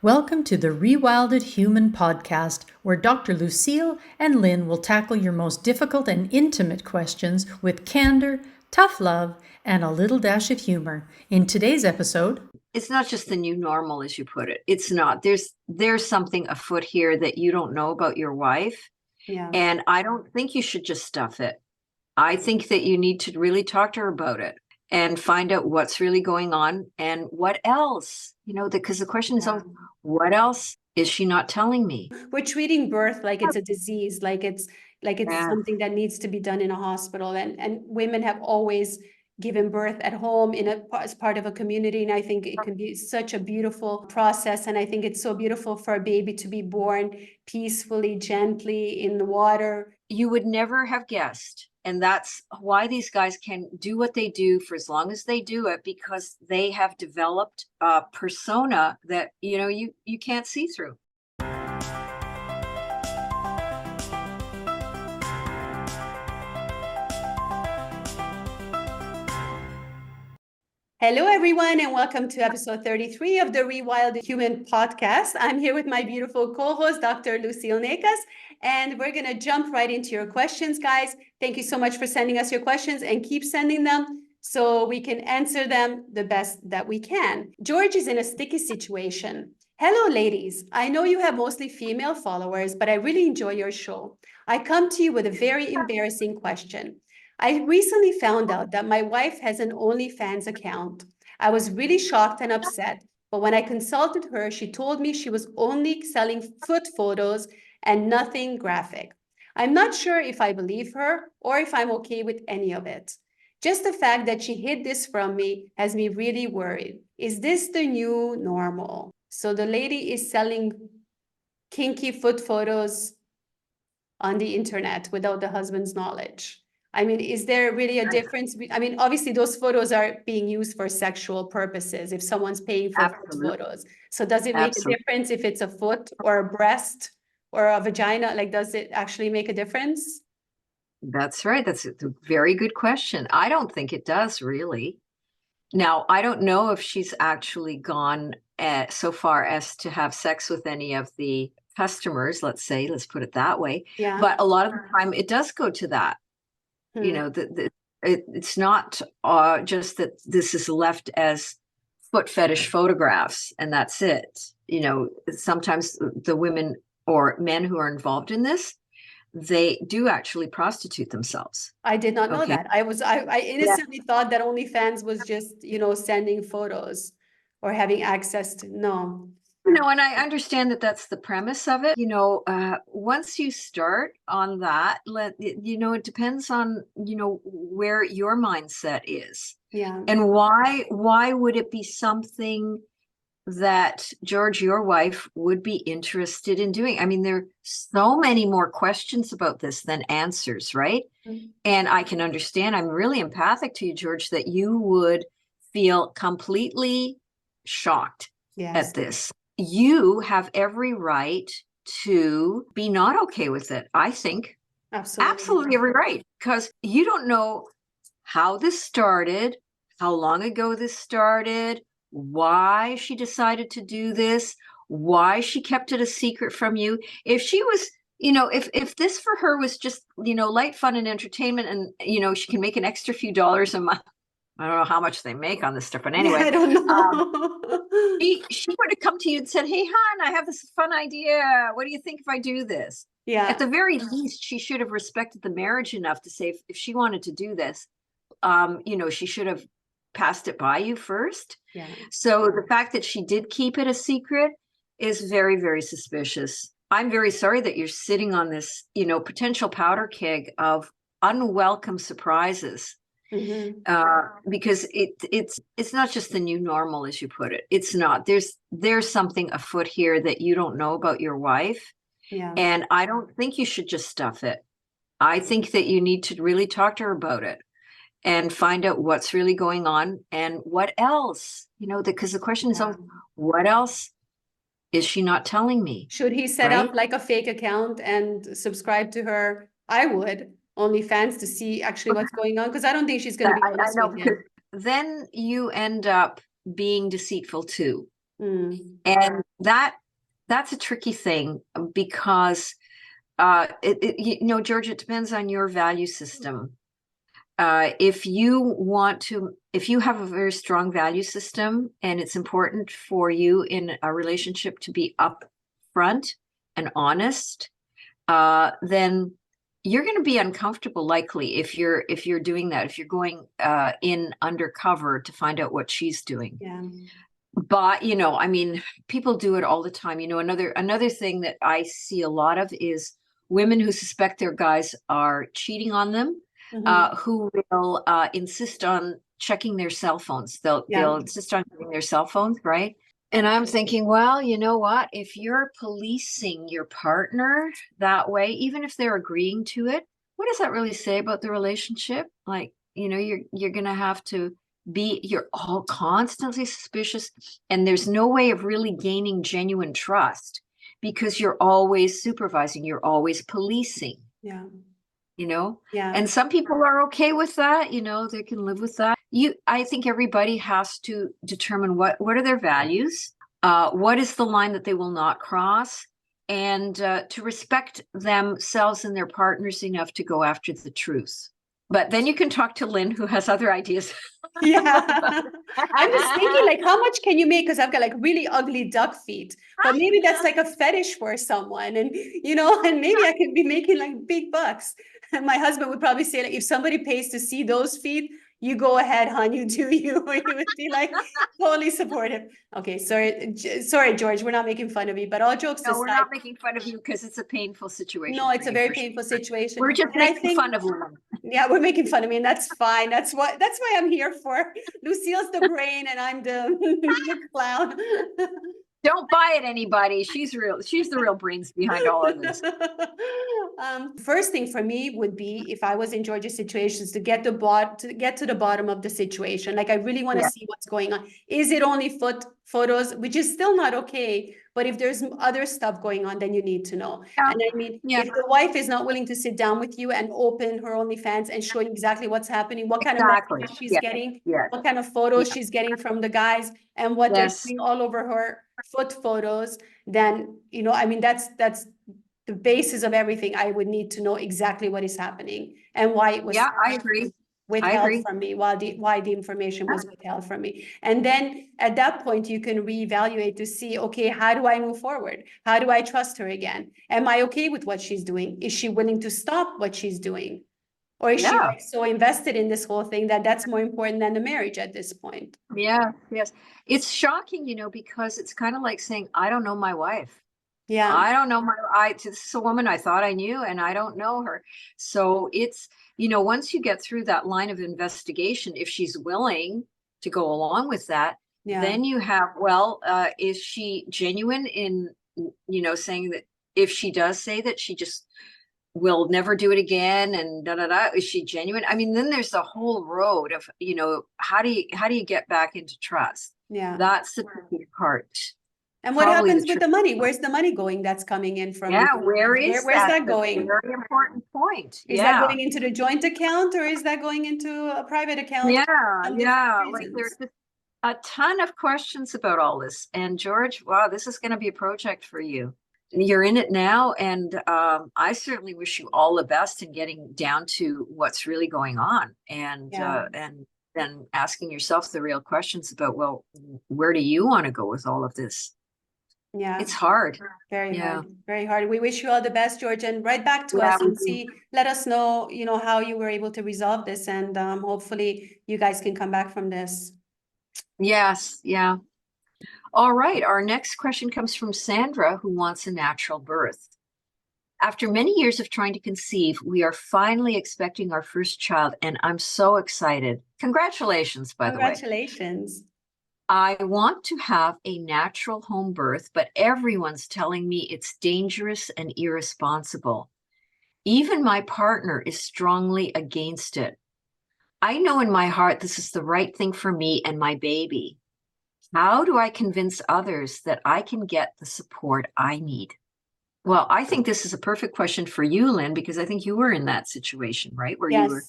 Welcome to the Rewilded Human podcast, where Dr. Lucille and Lynn will tackle your most difficult and intimate questions with candor, tough love, and a little dash of humor. In today's episode, it's not just the new normal, as you put it. It's not. There's something afoot here that you don't know about your wife. Yeah. And I don't think you should just stuff it. I think that you need to really talk to her about it and find out what's really going on and what else, because the question is, what else is she not telling me? We're treating birth like it's a disease, like it's something that needs to be done in a hospital. And women have always given birth at home as part of a community. And I think it can be such a beautiful process. And I think it's so beautiful for a baby to be born peacefully, gently in the water. You would never have guessed. And that's why these guys can do what they do for as long as they do it, because they have developed a persona that, you can't see through. Hello, everyone, and welcome to episode 33 of the Rewilded Human podcast. I'm here with my beautiful co-host, Dr. Lucille Nekas, and we're going to jump right into your questions, guys. Thank you so much for sending us your questions, and keep sending them so we can answer them the best that we can. George is in a sticky situation. Hello, ladies. I know you have mostly female followers, but I really enjoy your show. I come to you with a very embarrassing question. I recently found out that my wife has an OnlyFans account. I was really shocked and upset, but when I consulted her, she told me she was only selling foot photos and nothing graphic. I'm not sure if I believe her or if I'm okay with any of it. Just the fact that she hid this from me has me really worried. Is this the new normal? So the lady is selling kinky foot photos on the internet without the husband's knowledge. I mean, is there really a difference? I mean, obviously those photos are being used for sexual purposes if someone's paying for foot photos. So does it make a difference if it's a foot or a breast or a vagina? Like, does it actually make a difference? That's right. That's a very good question. I don't think it does, really. Now, I don't know if she's actually gone so far as to have sex with any of the customers, let's put it that way. Yeah. But a lot of the time it does go to that. It's not just that this is left as foot fetish photographs and that's it. Sometimes the women or men who are involved in this, they do actually prostitute themselves. I did not know that. I innocently thought that OnlyFans was just, sending photos or having access to, no. And I understand that that's the premise of it. Once you start on that, it depends on, where your mindset is. Yeah. And why would it be something that George, your wife, would be interested in doing? I mean, there are so many more questions about this than answers, right? Mm-hmm. And I can understand, I'm really empathic to you, George, that you would feel completely shocked at this. You have every right to be not okay with it, I think. Absolutely every right, because you don't know how this started, how long ago this started, why she decided to do this, why she kept it a secret from you. If she was, if this for her was just, light fun and entertainment and, she can make an extra few dollars a month. I don't know how much they make on this stuff, but anyway, I don't know. She would have come to you and said, "Hey, hon, I have this fun idea. What do you think if I do this?" Yeah. At the very least, she should have respected the marriage enough to say, if she wanted to do this, she should have passed it by you first. Yeah. So the fact that she did keep it a secret is very, very suspicious. I'm very sorry that you're sitting on this, potential powder keg of unwelcome surprises. Mm-hmm. Because it's not just the new normal, as you put it. It's not. There's something afoot here that you don't know about your wife. Yeah. And I don't think you should just stuff it. I think that you need to really talk to her about it and find out what's really going on and what else, because the question is, what else is she not telling me? Should he set up like a fake account and subscribe to her? I would. OnlyFans to see actually what's going on, because I don't think she's going to be honest with him. Then you end up being deceitful too. Mm. And that's a tricky thing because George, it depends on your value system. If you have a very strong value system and it's important for you in a relationship to be upfront and honest, then you're going to be uncomfortable likely if you're doing that, if you're going in undercover to find out what she's doing. Yeah. But I mean, people do it all the time. Another thing that I see a lot of is women who suspect their guys are cheating on them, who will insist on checking their cell phones. They'll insist on checking their cell phones, right? And I'm thinking, well, you know what? If you're policing your partner that way, even if they're agreeing to it, what does that really say about the relationship? Like, you're going to have to you're all constantly suspicious, and there's no way of really gaining genuine trust because you're always supervising, you're always policing. Yeah. Yeah. And some people are okay with that, they can live with that. I think everybody has to determine what are their values, what is the line that they will not cross, and to respect themselves and their partners enough to go after the truth. But then you can talk to Lynn, who has other ideas. Yeah. I'm just thinking, like, how much can you make? Because I've got like really ugly duck feet, but maybe that's like a fetish for someone. And, and maybe I could be making like big bucks. And my husband would probably say, like, if somebody pays to see those feet, you go ahead, hon, you do you. He would be like totally supportive. Okay, sorry, George, we're not making fun of you, but all jokes aside. No, we're not making fun of you because it's a painful situation. No, it's a very painful situation. We're just making fun of women. Yeah, we're making fun of me, and that's fine. That's why I'm here for. Lucille's the brain, and I'm the clown. Don't buy it, anybody. She's the real brains behind all of this. First thing for me would be, if I was in George's situations, to get to the bottom of the situation. Like, I really want to see what's going on. Is it only photos, which is still not okay? But if there's other stuff going on, then you need to know. Yeah. And I mean, if the wife is not willing to sit down with you and open her OnlyFans and show you exactly what's happening, what kind of messages she's getting, what kind of photos she's getting from the guys, and what they're doing all over her foot photos, then, I mean, that's the basis of everything. I would need to know exactly what is happening and why it was. Yeah, I agree. Withheld from me, why the information was withheld from me. And then at that point, you can reevaluate to see, okay, how do I move forward? How do I trust her again? Am I okay with what she's doing? Is she willing to stop what she's doing? Or is she like so invested in this whole thing that that's more important than the marriage at this point? Yeah, yes. It's shocking, because it's kind of like saying, I don't know my wife. Yeah. I don't know this is a woman I thought I knew, and I don't know her. So it's, once you get through that line of investigation, if she's willing to go along with that, then you have, is she genuine in, saying that if she does say that she just will never do it again and is she genuine? I mean, then there's the whole road of, how do you get back into trust? Yeah. That's the tricky part. And what happens with the money? Where's the money going that's coming in from? Yeah, where's that going? Very important point. Is that going into the joint account, or is that going into a private account? Yeah. Like, there's just a ton of questions about all this. And George, wow, this is going to be a project for you. You're in it now, and I certainly wish you all the best in getting down to what's really going on, and then asking yourself the real questions about, well, where do you want to go with all of this? Yeah, it's hard. Very hard. We wish you all the best, George, and write back to us and let us know, how you were able to resolve this, and hopefully you guys can come back from this. Yes. Yeah. All right. Our next question comes from Sandra, who wants a natural birth. After many years of trying to conceive, we are finally expecting our first child, and I'm so excited. Congratulations, by the way. Congratulations. I want to have a natural home birth, but everyone's telling me it's dangerous and irresponsible. Even my partner is strongly against it. I know in my heart this is the right thing for me and my baby. How do I convince others that I can get the support I need? Well, I think this is a perfect question for you, Lynn, because I think you were in that situation, right? Where you were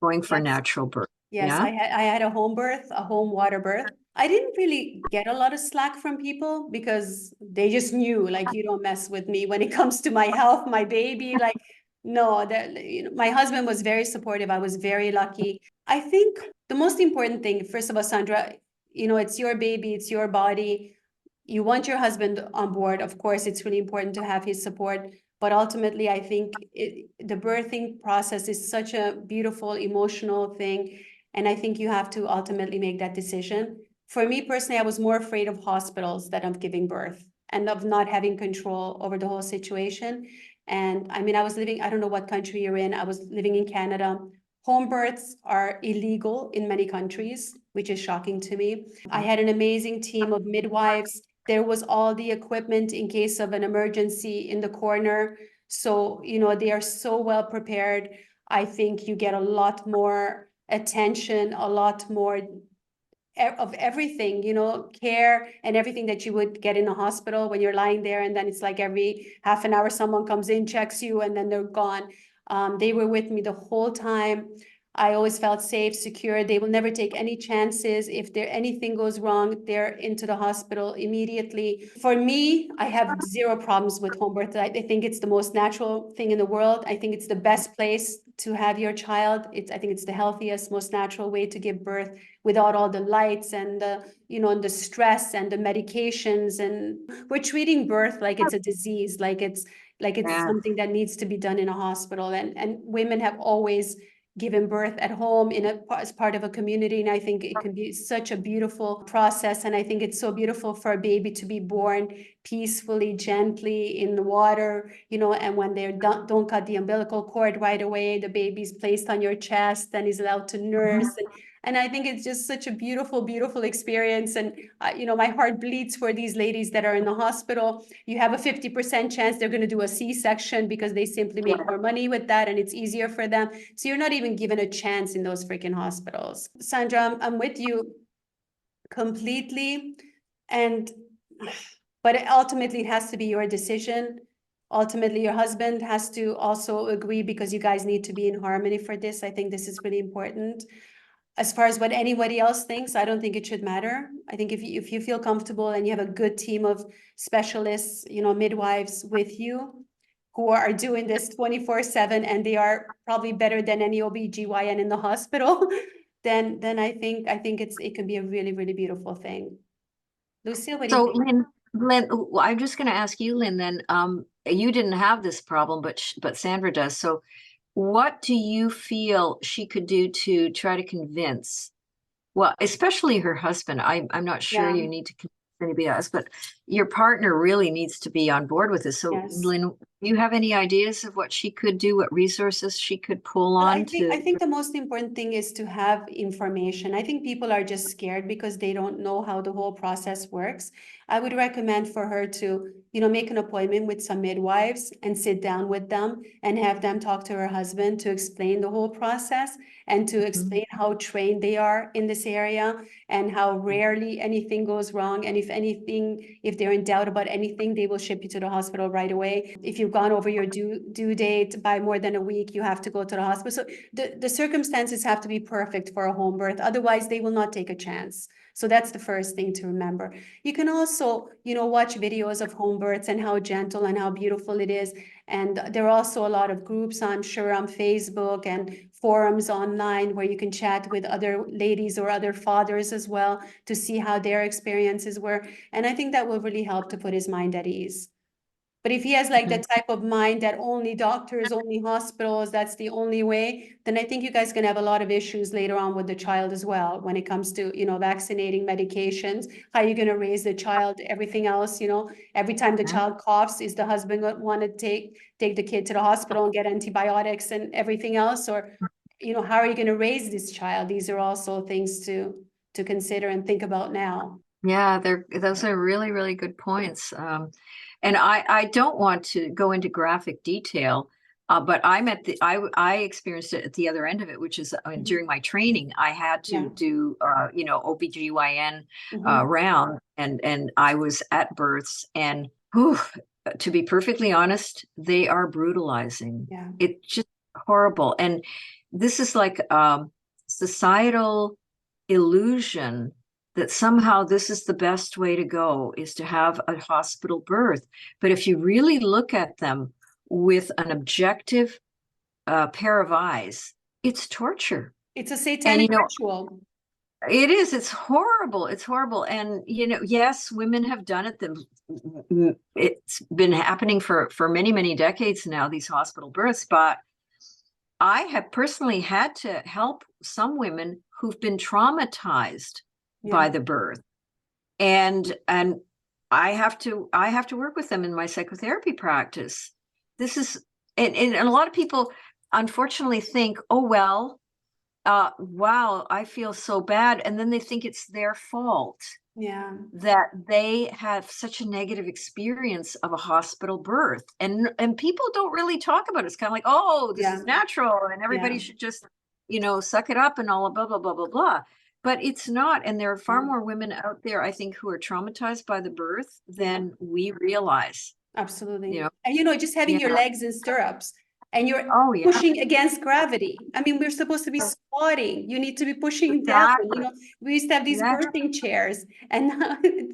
going for natural birth. Yes, I had a home birth, a home water birth. I didn't really get a lot of slack from people because they just knew, like, you don't mess with me when it comes to my health, my baby. Like, no, that, you know, my husband was very supportive. I was very lucky. I think the most important thing, first of all, Sandra, you know, it's your baby, it's your body. You want your husband on board. Of course, it's really important to have his support. But ultimately, I think the birthing process is such a beautiful, emotional thing. And I think you have to ultimately make that decision. For me personally, I was more afraid of hospitals than of giving birth and of not having control over the whole situation. And I mean, I was living, I don't know what country you're in, I was living in Canada. Home births are illegal in many countries, which is shocking to me. I had an amazing team of midwives. There was all the equipment in case of an emergency in the corner. So, you know, they are so well prepared. I think you get a lot more attention, a lot more of everything, you know, care and everything that you would get in a hospital when you're lying there. And then it's like every half an hour, someone comes in, checks you, and then they're gone. They were with me the whole time. I always felt safe, secure. They will never take any chances. If there anything goes wrong, they're into the hospital immediately. For me, I have zero problems with home birth. I think it's the most natural thing in the world. I think it's the best place to have your child. I think it's the healthiest, most natural way to give birth without all the lights and the, you know, and the stress and the medications. And we're treating birth like it's a disease, like it's Yeah. something that needs to be done in a hospital. And women have always given birth at home as part of a community. And I think it can be such a beautiful process. And I think it's so beautiful for a baby to be born peacefully, gently in the water, you know, and when they don't cut the umbilical cord right away, the baby's placed on your chest and is allowed to nurse. And I think it's just such a beautiful, beautiful experience. And, you know, my heart bleeds for these ladies that are in the hospital. You have a 50% chance they're going to do a C-section because they simply make more money with that and it's easier for them. So you're not even given a chance in those freaking hospitals. Sandra, I'm with you completely. But ultimately, it has to be your decision. Ultimately, your husband has to also agree because you guys need to be in harmony for this. I think this is really important. As far as what anybody else thinks, I don't think it should matter. I think if you feel comfortable and you have a good team of specialists, you know, midwives with you who are doing this 24/7 and they are probably better than any OB/GYN in the hospital, then it can be a really, really beautiful thing. Lucille, what do you So think? Lynn, I'm just going to ask you, Lynn, then, you didn't have this problem, but Sandra does. So what do you feel she could do to try to convince, well, especially her husband? I'm not sure Yeah, you need to convince anybody else, but your partner really needs to be on board with this. So yes. Lynn, do you have any ideas of what she could do, what resources she could pull Well, on I to? think the most important thing is to have information. I think people are just scared because they don't know how the whole process works. I would recommend for her to, you know, make an appointment with some midwives and sit down with them and have them talk to her husband to explain the whole process and to explain how trained they are in this area and how rarely anything goes wrong. And if anything, if they're in doubt about anything, they will ship you to the hospital right away. If you've gone over your due date by more than a week, you have to go to the hospital. So the circumstances have to be perfect for a home birth. Otherwise, they will not take a chance. So that's the first thing to remember. You can also, you know, watch videos of home births and how gentle and how beautiful it is. And there are also a lot of groups, I'm sure, on Facebook and forums online where you can chat with other ladies or other fathers as well to see how their experiences were. And I think that will really help to put his mind at ease. But if he has like that type of mind that only doctors, only hospitals, that's the only way, then I think you guys can have a lot of issues later on with the child as well when it comes to, you know, vaccinating, medications, how you're going to raise the child, everything else, you know, every time the child coughs, is the husband want to take the kid to the hospital and get antibiotics and everything else? Or, you know, how are you going to raise this child? These are also things to consider and think about now. Yeah, those are really, really good points. And I don't want to go into graphic detail, but I experienced it at the other end of it, which is during my training, I had to Yeah. do OBGYN Mhm. round, and I was at births, and whew, to be perfectly honest, they are brutalizing. Yeah. It's just horrible. And this is like societal illusion that somehow this is the best way to go, is to have a hospital birth. But if you really look at them with an objective pair of eyes, it's torture. It's a And, satanic ritual. it is, it's horrible. It's horrible. And, yes, women have done it. It's been happening for many, many decades now, these hospital births. But I have personally had to help some women who've been traumatized by the birth. And I have to work with them in my psychotherapy practice. This is, and a lot of people unfortunately think, oh, well, wow, I feel so bad. And then they think it's their fault that they have such a negative experience of a hospital birth. And people don't really talk about it. It's kind of like, oh, this is natural and everybody should just, suck it up and all blah, blah, blah, blah, blah. But it's not. And there are far more women out there, I think, who are traumatized by the birth than we realize. Absolutely. And just having your legs in stirrups and you're pushing against gravity. I mean, we're supposed to be squatting. You need to be pushing down. We used to have these birthing chairs, and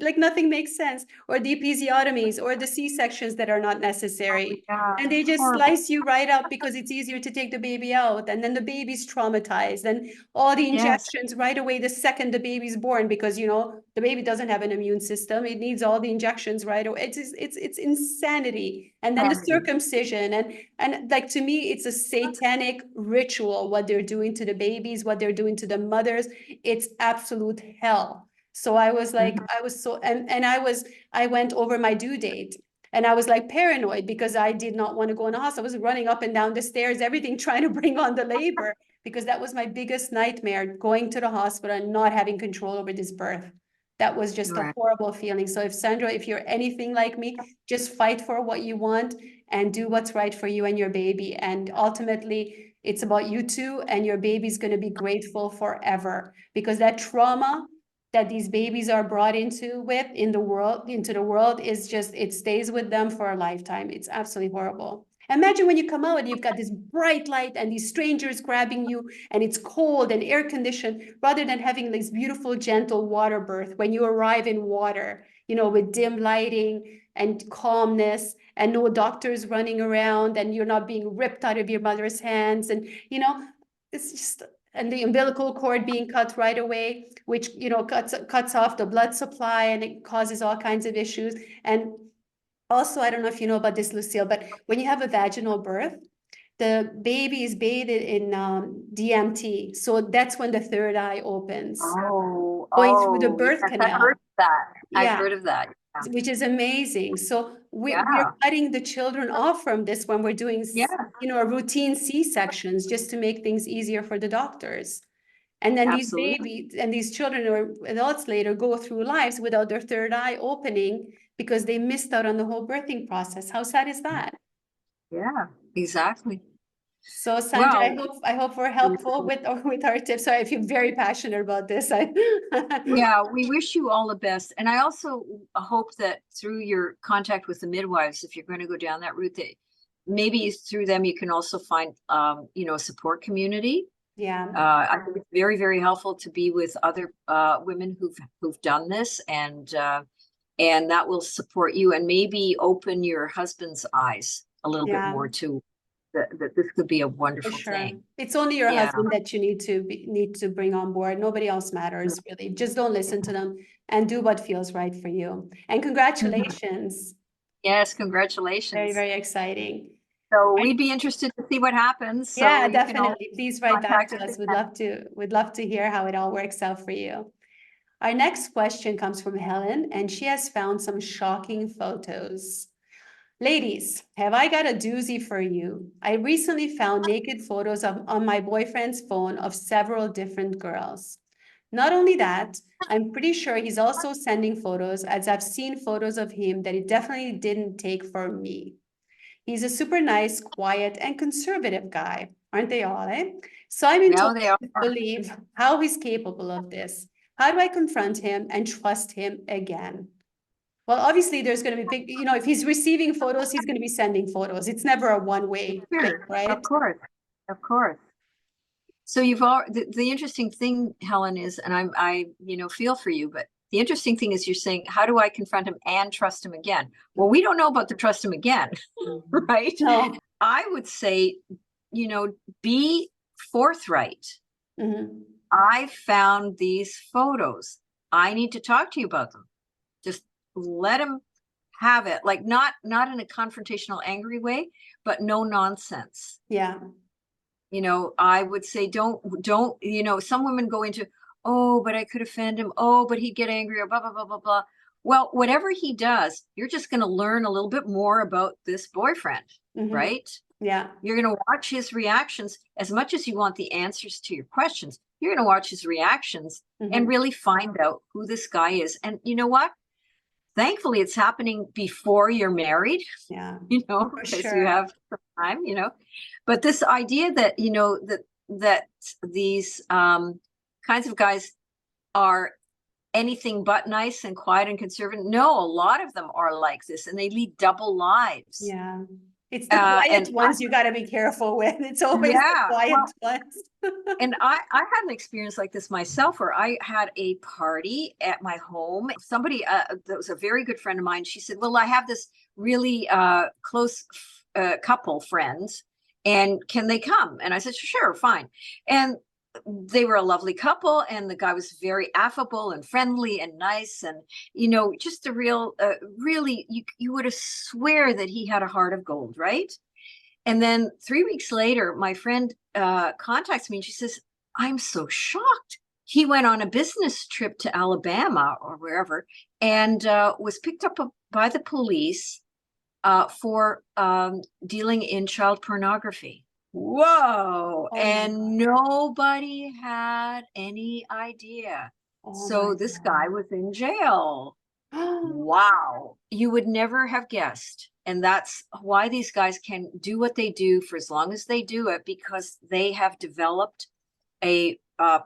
like nothing makes sense. Or the episiotomies or the C-sections that are not necessary. And they just slice you right up because it's easier to take the baby out. And then the baby's traumatized, and all the injections right away the second the baby's born, because the baby doesn't have an immune system. It needs all the injections right away. It's insanity. And then the circumcision and like, to me, it's a satanic ritual, what they're doing to the babies, what they're doing to the mothers. It's absolute hell. So I was like, I went over my due date. And I was like paranoid because I did not want to go in the hospital. I was running up and down the stairs, everything, trying to bring on the labor, because that was my biggest nightmare, going to the hospital and not having control over this birth. That was just a horrible feeling. So if Sandra, if you're anything like me, just fight for what you want and do what's right for you and your baby. And ultimately, it's about you two, and your baby's going to be grateful forever, because that trauma that these babies are brought into the world is just, it stays with them for a lifetime. It's absolutely horrible. Imagine when you come out and you've got this bright light and these strangers grabbing you, and it's cold and air conditioned, rather than having this beautiful, gentle water birth when you arrive in water, with dim lighting and calmness, and no doctors running around, and you're not being ripped out of your mother's hands. And, it's just, and the umbilical cord being cut right away, which, cuts off the blood supply, and it causes all kinds of issues. And also, I don't know if you know about this, Lucille, but when you have a vaginal birth, the baby is bathed in DMT. So that's when the third eye opens. Going through the birth canal. I've heard that. I've heard of that. Which is amazing. So we're cutting the children off from this when we're doing, routine C-sections, just to make things easier for the doctors. And then these babies and these children or adults later go through lives without their third eye opening because they missed out on the whole birthing process. How sad is that? Yeah, exactly. So Sandra, I hope we're helpful with our tips. Sorry, I feel very passionate about this. Yeah, we wish you all the best. And I also hope that through your contact with the midwives, if you're going to go down that route, that maybe through them you can also find a support community. I think it's very, very helpful to be with other women who've done this, and that will support you and maybe open your husband's eyes a little bit more to that this could be a wonderful thing. It's only your husband that you need to bring on board. Nobody else matters, really. Just don't listen to them and do what feels right for you. And congratulations. Yes, congratulations. Very, very exciting. So we'd be interested to see what happens. So definitely. Please write back to us. We'd love to hear how it all works out for you. Our next question comes from Helen, and she has found some shocking photos. Ladies, have I got a doozy for you? I recently found naked photos on my boyfriend's phone of several different girls. Not only that, I'm pretty sure he's also sending photos, as I've seen photos of him that he definitely didn't take for me. He's a super nice, quiet, and conservative guy. Aren't they all, eh? So I'm in total disbelief how he's capable of this. How do I confront him and trust him again? Well, obviously, there's going to be if he's receiving photos, he's going to be sending photos. It's never a one-way thing, right? Of course. So the interesting thing, Helen, is, and I feel for you, but the interesting thing is you're saying, how do I confront him and trust him again? Well, we don't know about the trust him again, right? No. I would say, be forthright. Mhm. I found these photos. I need to talk to you about them. Just let him have it. Like not in a confrontational, angry way, but no nonsense. Yeah. I would say don't, some women go into, oh, but I could offend him. Oh, but he'd get angry or blah, blah, blah, blah, blah. Well, whatever he does, you're just going to learn a little bit more about this boyfriend, Mhm. right? Yeah. You're going to watch his reactions as much as you want the answers to your questions. You're going to watch his reactions and Mhm. really find out who this guy is. And you know what? Thankfully, it's happening before you're married, Yeah. For because you sure. have some time, But this idea that, that these kinds of guys are anything but nice and quiet and conservative. No, a lot of them are like this, and they lead double lives. Yeah. It's the quiet ones you got to be careful with. It's always the quiet ones. And I had an experience like this myself, where I had a party at my home. Somebody that was a very good friend of mine, she said, well, I have this really close couple friends, and can they come? And I said, sure, fine. And they were a lovely couple, and the guy was very affable and friendly and nice, and just a real really, you would have swear that he had a heart of gold, right? And then 3 weeks later, my friend contacts me, and she says, I'm so shocked. He went on a business trip to Alabama or wherever, and was picked up by the police for dealing in child pornography. Whoa. Oh And nobody had any idea. So this guy was in jail. Wow. You would never have guessed. And that's why these guys can do what they do for as long as they do it, because they have developed a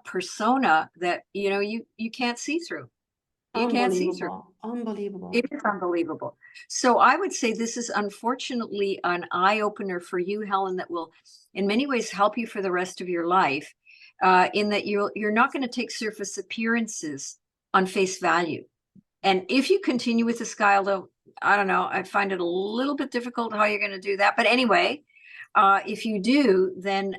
persona that you can't see through. You can't see through. Unbelievable. It is unbelievable. So I would say this is unfortunately an eye-opener for you, Helen, that will in many ways help you for the rest of your life, in that you're not going to take surface appearances on face value. And if you continue with this guy, although I don't know, I find it a little bit difficult how you're going to do that. But anyway, if you do, then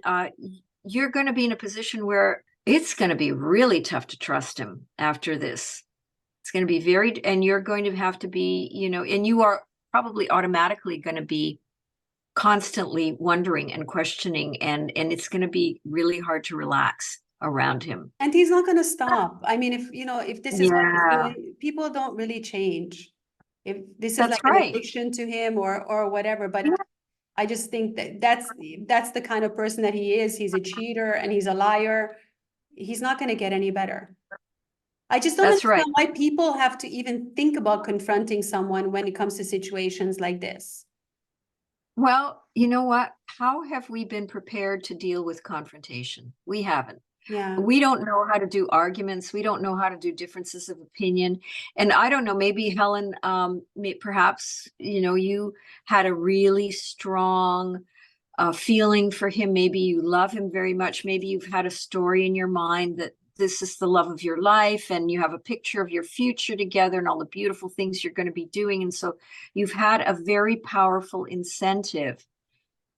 you're going to be in a position where it's going to be really tough to trust him after this. It's going to be and you're going to have to be, and you are probably automatically going to be constantly wondering and questioning, and it's going to be really hard to relax around him. And he's not going to stop. I mean, if this is what he's doing, people don't really change. If this is like an addiction to him or whatever, but I just think that's the kind of person that he is. He's a cheater and he's a liar. He's not going to get any better. I just don't understand why people have to even think about confronting someone when it comes to situations like this. Well, you know what? How have we been prepared to deal with confrontation? We haven't. Yeah. We don't know how to do arguments. We don't know how to do differences of opinion. And I don't know, maybe Helen, perhaps, you had a really strong feeling for him. Maybe you love him very much. Maybe you've had a story in your mind that this is the love of your life, and you have a picture of your future together and all the beautiful things you're going to be doing. And so you've had a very powerful incentive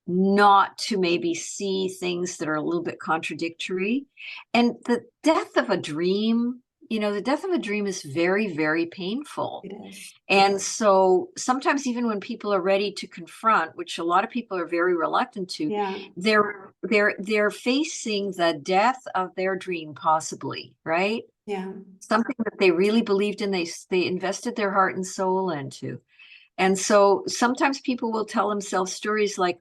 not to maybe see things that are a little bit contradictory. And the death of a dream, the death of a dream is very, very painful. It is. And so sometimes even when people are ready to confront, which a lot of people are very reluctant to, they're facing the death of their dream, possibly, right? Yeah. Something that they really believed in, they invested their heart and soul into. And so sometimes people will tell themselves stories like,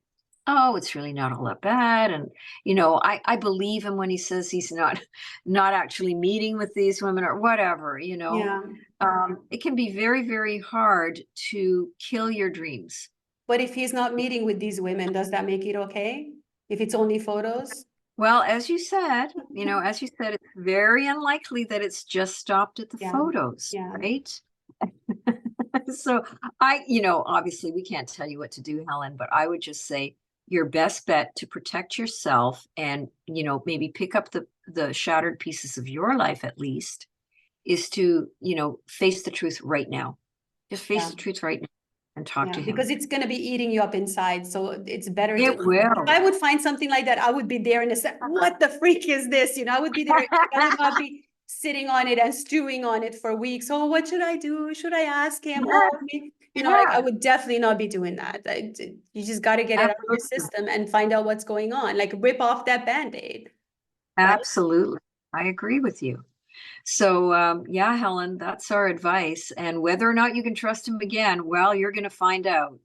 oh, it's really not all that bad. And, I believe him when he says he's not actually meeting with these women or whatever, Yeah. It can be very, very hard to kill your dreams. But if he's not meeting with these women, does that make it okay? If it's only photos? Well, as you said, it's very unlikely that it's just stopped at the photos, right? So obviously we can't tell you what to do, Helen, but I would just say, your best bet to protect yourself and, maybe pick up the shattered pieces of your life at least is to, face the truth right now. Just face the truth right now and talk to him. Because it's going to be eating you up inside. So it's better It will. If I would find something like that, I would be there in a second. What the freak is this? I would be there. I would not be sitting on it and stewing on it for weeks. Oh, what should I do? Should I ask him? Oh, like I would definitely not be doing that. You just got to get it out of your system and find out what's going on. Like rip off that Band-Aid. Right? Absolutely. I agree with you. So, Helen, that's our advice. And whether or not you can trust him again, well, you're going to find out.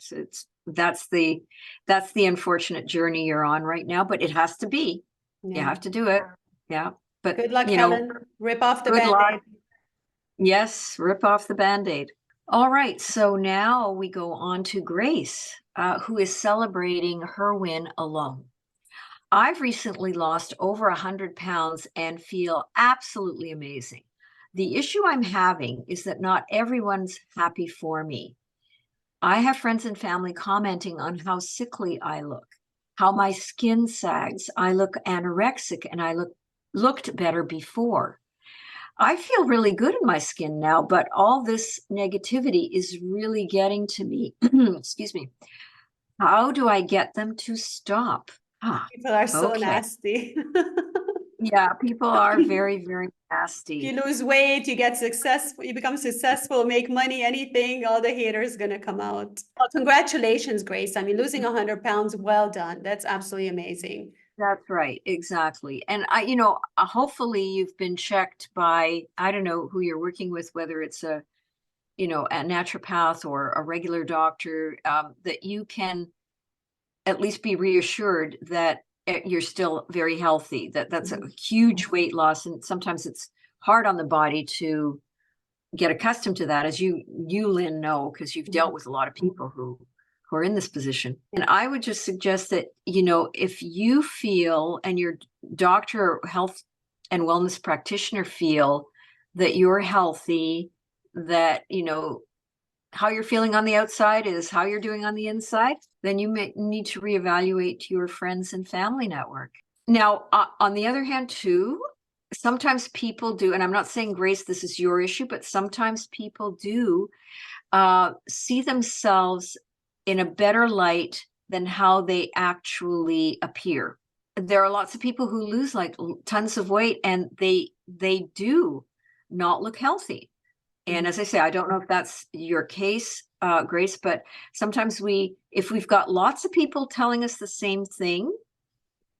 That's the unfortunate journey you're on right now, but it has to be. Yeah. You have to do it. Yeah. But good luck, Helen. Rip off the Band-Aid. Yes, rip off the Band-Aid. All right. So now we go on to Grace, who is celebrating her win alone. I've recently lost over 100 pounds and feel absolutely amazing. The issue I'm having is that not everyone's happy for me. I have friends and family commenting on how sickly I look, how my skin sags. I look anorexic and I looked better before. I feel really good in my skin now, but all this negativity is really getting to me. Excuse me. How do I get them to stop? People are so nasty. Yeah, people are very, very nasty. You lose weight, you get successful, you become successful, make money, anything, all the haters going to come out. Well, congratulations, Grace. I mean, losing 100 pounds, well done. That's absolutely amazing. That's right. Exactly. And hopefully you've been checked by, I don't know who you're working with, whether it's a naturopath or a regular doctor, that you can at least be reassured that you're still very healthy, that's a huge weight loss. And sometimes it's hard on the body to get accustomed to that, as you, Lynn, know, because you've dealt with a lot of people who are in this position. And I would just suggest that, if you feel and your doctor, health and wellness practitioner feel that you're healthy, that, how you're feeling on the outside is how you're doing on the inside, then you may need to reevaluate your friends and family network. Now, on the other hand, too, sometimes people do, and I'm not saying, Grace, this is your issue, but sometimes people do see themselves in a better light than how they actually appear. There are lots of people who lose like tons of weight and they do not look healthy. And as I say, I don't know if that's your case, Grace, but sometimes if we've got lots of people telling us the same thing,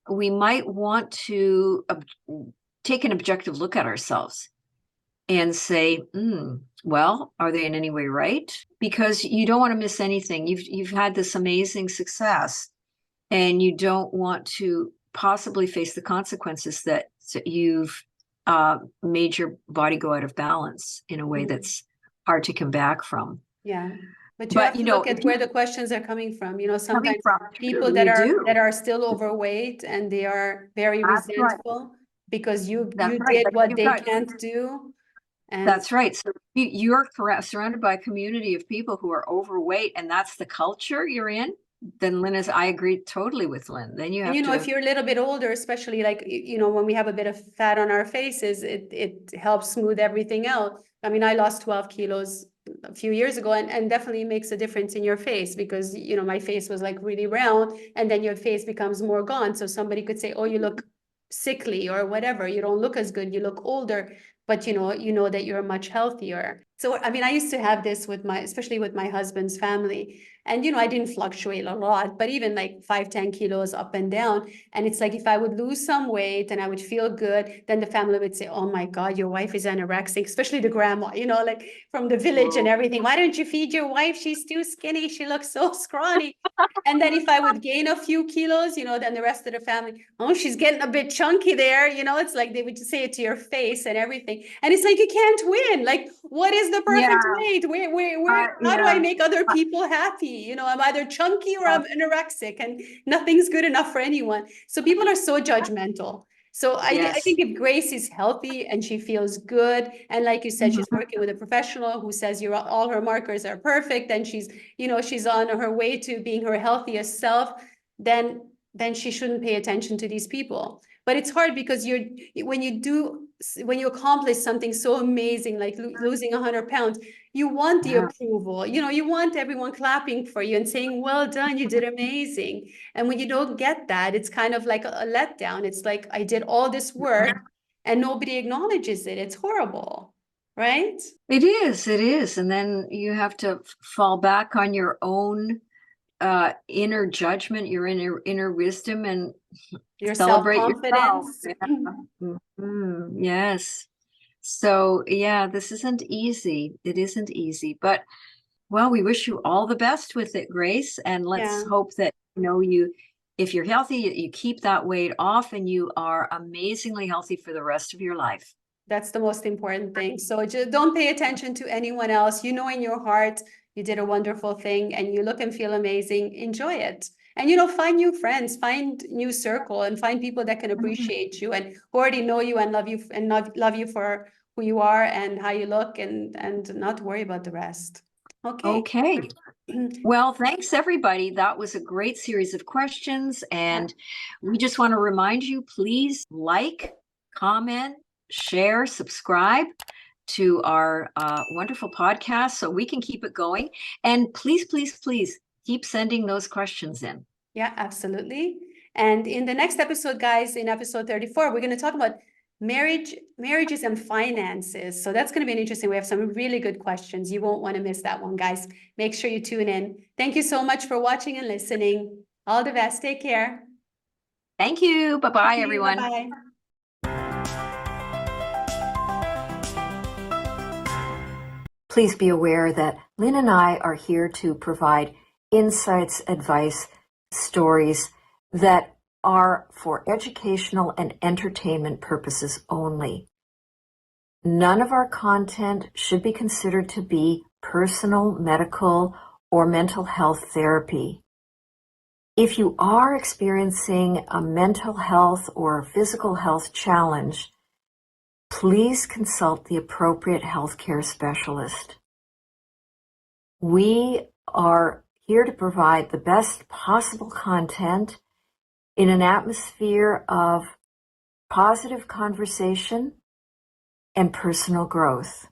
we might want to take an objective look at ourselves and say, well, are they in any way right? Because you don't want to miss anything. You've had this amazing success and you don't want to possibly face the consequences that you've made your body go out of balance in a way that's hard to come back from. Yeah. But you have to look at where the questions are coming from. Sometimes people that are still overweight and they are very resentful because you did what they can't do. And that's right. So you're surrounded by a community of people who are overweight, and that's the culture you're in. Then Lynn I agree totally with Lynn. Then you have to, if you're a little bit older, especially like, when we have a bit of fat on our faces, it helps smooth everything out. I mean, I lost 12 kilos a few years ago and definitely makes a difference in your face because, my face was like really round and then your face becomes more gaunt. So somebody could say, oh, you look sickly or whatever. You don't look as good. You look older, but you know that you're much healthier. So, I mean, I used to have this especially with my husband's family. And, I didn't fluctuate a lot, but even like 5-10 kilos up and down. And it's like, if I would lose some weight and I would feel good, then the family would say, oh my God, your wife is anorexic, especially the grandma, like from the village and everything. Why don't you feed your wife? She's too skinny. She looks so scrawny. And then if I would gain a few kilos, then the rest of the family, oh, she's getting a bit chunky there. It's like they would just say it to your face and everything. And it's like, you can't win. Like, what is the perfect weight? How do I make other people happy? I'm either chunky or I'm anorexic and nothing's good enough for anyone. So people are so judgmental. So I think if Grace is healthy and she feels good, and like you said, she's working with a professional who says all her markers are perfect and she's on her way to being her healthiest self, then she shouldn't pay attention to these people. But it's hard because when you accomplish something so amazing, like losing 100 pounds, you want the approval. You want everyone clapping for you and saying, well done, you did amazing. And when you don't get that, it's kind of like a letdown. It's like, I did all this work and nobody acknowledges it. It's horrible, right? It is. And then you have to fall back on your own inner judgment, your inner wisdom, and Your celebrate yourself. self-confidence. Yes. So yeah, this isn't easy. It isn't easy, but well, we wish you all the best with it, Grace. And let's hope that, if you're healthy, you keep that weight off and you are amazingly healthy for the rest of your life. That's the most important thing. So just don't pay attention to anyone else. You know in your heart you did a wonderful thing and you look and feel amazing. Enjoy it. And find new friends, find new circle, and find people that can appreciate you and who already know you and love you for who you are and how you look, and not worry about the rest. Okay. Well, thanks everybody. That was a great series of questions. And we just want to remind you, please like, comment, share, subscribe to our wonderful podcast so we can keep it going. And please, please, please keep sending those questions in. Yeah, absolutely. And in the next episode, guys, in episode 34, we're going to talk about marriages and finances. So that's going to be an interesting. We have some really good questions. You won't want to miss that one, guys. Make sure you tune in. Thank you so much for watching and listening. All the best. Take care. Thank you. Bye-bye, everyone. Bye-bye. Please be aware that Lynn and I are here to provide insights, advice, stories that are for educational and entertainment purposes only. None of our content should be considered to be personal, medical, or mental health therapy. If you are experiencing a mental health or physical health challenge, please consult the appropriate healthcare specialist. We are here to provide the best possible content in an atmosphere of positive conversation and personal growth.